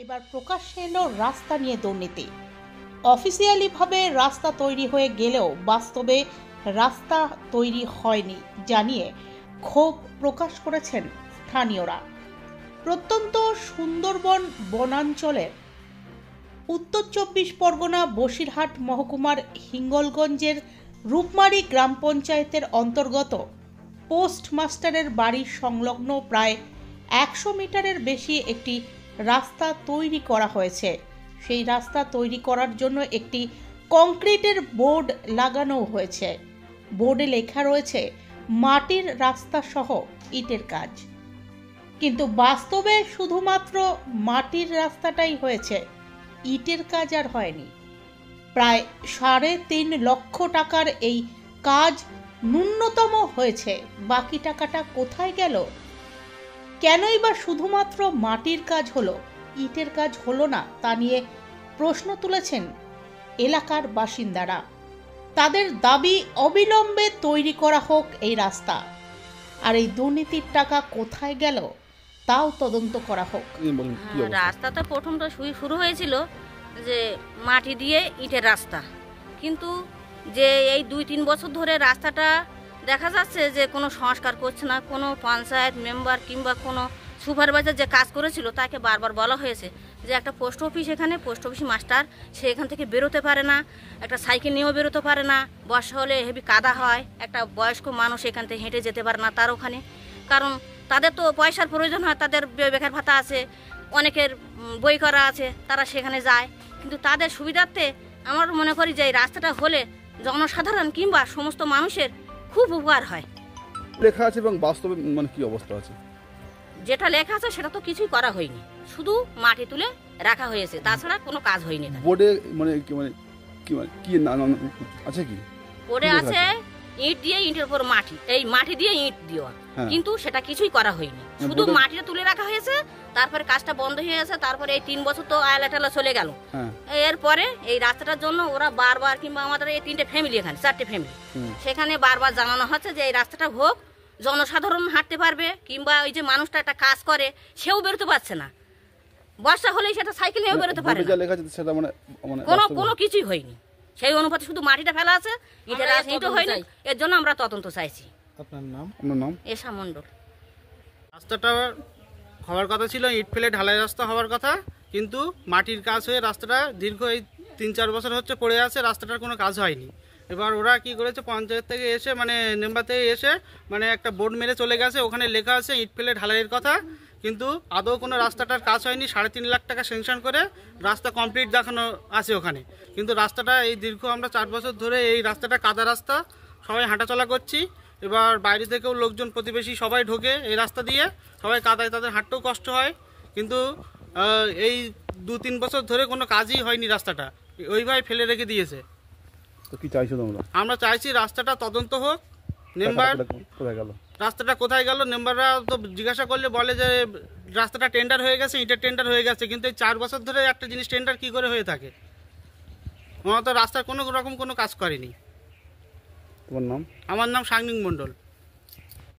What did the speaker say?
এবার প্রকাশ্যে এলো রাস্তা নিয়ে দুর্নীতি। অফিসিয়ালিভাবে রাস্তা তৈরি হয়ে গেলেও বাস্তবে রাস্তা তৈরি হয়নি জানিয়ে ক্ষোভ প্রকাশ করেছেন স্থানীয়রা। প্রত্যন্ত সুন্দরবন বনাঞ্চলের উত্তর 24 পরগনা বসিরহাট মহকুমার হিঙ্গলগঞ্জের রূপমারি গ্রাম পঞ্চায়েতের অন্তর্গত পোস্টমাস্টারের বাড়ির সংলগ্ন প্রায় 100 মিটারের বেশি একটি রাস্তা তৈরি করা হয়েছে। সেই রাস্তা তৈরি করার জন্য একটি কংক্রিটের বোর্ড লাগানো হয়েছে। বোর্ডে লেখা রয়েছে মাটির রাস্তা সহ ইটের কাজ, কিন্তু বাস্তবে শুধুমাত্র মাটির রাস্তাটাই হয়েছে, ইটের কাজ আর হয়নি। প্রায় 3.5 লক্ষ টাকার এই কাজ ন্যূনতম হয়েছে, বাকি টাকাটা কোথায় গেল? কেনই বা শুধুমাত্র মাটির কাজ হলো, ইটের কাজ হলো না, তা নিয়ে প্রশ্ন তুলেছেন এলাকার বাসিন্দারা। তাদের দাবি অবিলম্বে তৈরি করা হোক এই রাস্তা, আর এই দুর্নীতির টাকা কোথায় গেল তাও তদন্ত করা হোক। রাস্তাটা প্রথমটা শুরু হয়েছিল যে মাটি দিয়ে ইটের রাস্তা, কিন্তু যে এই 2-3 বছর ধরে রাস্তাটা দেখা যাচ্ছে যে কোনো সংস্কার করছে না। কোনো পঞ্চায়েত মেম্বার কিংবা কোনো সুপারভাইজার যে কাজ করেছিল তাকে বারবার বলা হয়েছে যে একটা পোস্ট অফিস, এখানে পোস্ট অফিস মাস্টার সে এখান থেকে বেরোতে পারে না, একটা সাইকেল নিয়েও বেরোতে পারে না, বর্ষা হলে হেভি কাদা হয়, একটা বয়স্ক মানুষ এখান থেকে হেঁটে যেতে পারে না তার ওখানে, কারণ তাদের তো পয়সার প্রয়োজন হয়, তাদের বেকার ভাতা আছে, অনেকের বই করা আছে, তারা সেখানে যায়। কিন্তু তাদের সুবিধার্থে আমার মনে করি যে এই রাস্তাটা হলে জনসাধারণ কিংবা সমস্ত মানুষের খুব উপকার হয়। লেখা আছে এবং বাস্তবে মানে কি অবস্থা আছে? যেটা লেখা আছে সেটা তো কিছুই করা হয়নি, শুধু মাটি তুলে রাখা হয়েছে, তাছাড়া কোনো কাজ হয়নি। বোর্ডে মানে কি আছে? কি বোর্ডে আছে ইট দিয়ে ইটের উপর মাটি, এই মাটি দিয়ে ইট দেওয়া, কিন্তু সেটা কিছুই করা হয়নি, শুধু মাটিটা তুলে রাখা হয়েছে। তারপরে কাজটা বন্ধ হয়ে গেছে। তারপরে এই 3 বছর তো আয়লাটালা চলে গেল। এরপরে এই রাস্তাটার জন্য ওরা বারবার, কিংবা আমাদের এই 3টে ফ্যামিলি, এখানে 4টে ফ্যামিলি, সেখানে বারবার জানানো হচ্ছে যে এই রাস্তাটা হোক, জনসাধারণ হাঁটতে পারবে, কিংবা ওই যে মানুষটা একটা কাজ করে সেও বেরোতে পারছে না, বর্ষা হলেই সেটা সাইকেল নিয়েও বেরোতে পারে না, কোনো কিছুই হয়নি। সেই অনুপাতে শুধু মাটিটা ফেলা আছে, ইটের ইটও হয়নি। এর জন্য আমরা তদন্ত চাইছি। আপনার নাম? এশা মণ্ডল। রাস্তাটা হওয়ার কথা ছিল ইট ফেলে ঢালাই রাস্তা হওয়ার কথা, কিন্তু মাটির কাজ হয়ে রাস্তাটা দীর্ঘ এই 3-4 বছর হচ্ছে পড়ে আছে, রাস্তাটার কোনো কাজ হয়নি। এবার ওরা কি করেছে, পঞ্চায়েত থেকে এসে মানে মেম্বার থেকে এসে মানে একটা বোর্ড মেরে চলে গেছে, ওখানে লেখা আছে ইট ফেলে ঢালাইয়ের কথা, কিন্তু আদৌ কোনো রাস্তাটার কাজ হয়নি। 3.5 লাখ টাকা স্যাংশন করে রাস্তা কমপ্লিট দেখানো আছে ওখানে, কিন্তু রাস্তাটা এই দীর্ঘ আমরা 4 বছর ধরে এই রাস্তাটা কাদা রাস্তা, সবাই হাঁটাচলা করছি। এবার বাইরে থেকেও লোকজন, প্রতিবেশী সবাই ঢোকে এই রাস্তা দিয়ে, সবাই কাদায়, তাদের হাঁটতেও কষ্ট হয়, কিন্তু এই 2-3 বছর ধরে কোনো কাজই হয়নি, রাস্তাটা ওইভাবে ফেলে রেখে দিয়েছে। তো কি চাইছো তোমরা? আমরা চাইছি রাস্তাটা তদন্ত হোক। মেম্বার রাস্তাটা কোথায় গেল, মেম্বাররা তো জিজ্ঞাসা করলে বলে যে রাস্তাটা টেন্ডার হয়ে গেছে, ইটের টেন্ডার হয়ে গেছে, কিন্তু এই 4 বছর ধরে একটা জিনিস টেন্ডার কি করে হয়ে থাকে? ওরা তো রাস্তার কোনো রকম কোনো কাজ করেনি। তোমার নাম? আমার নাম সাংনিং মণ্ডল।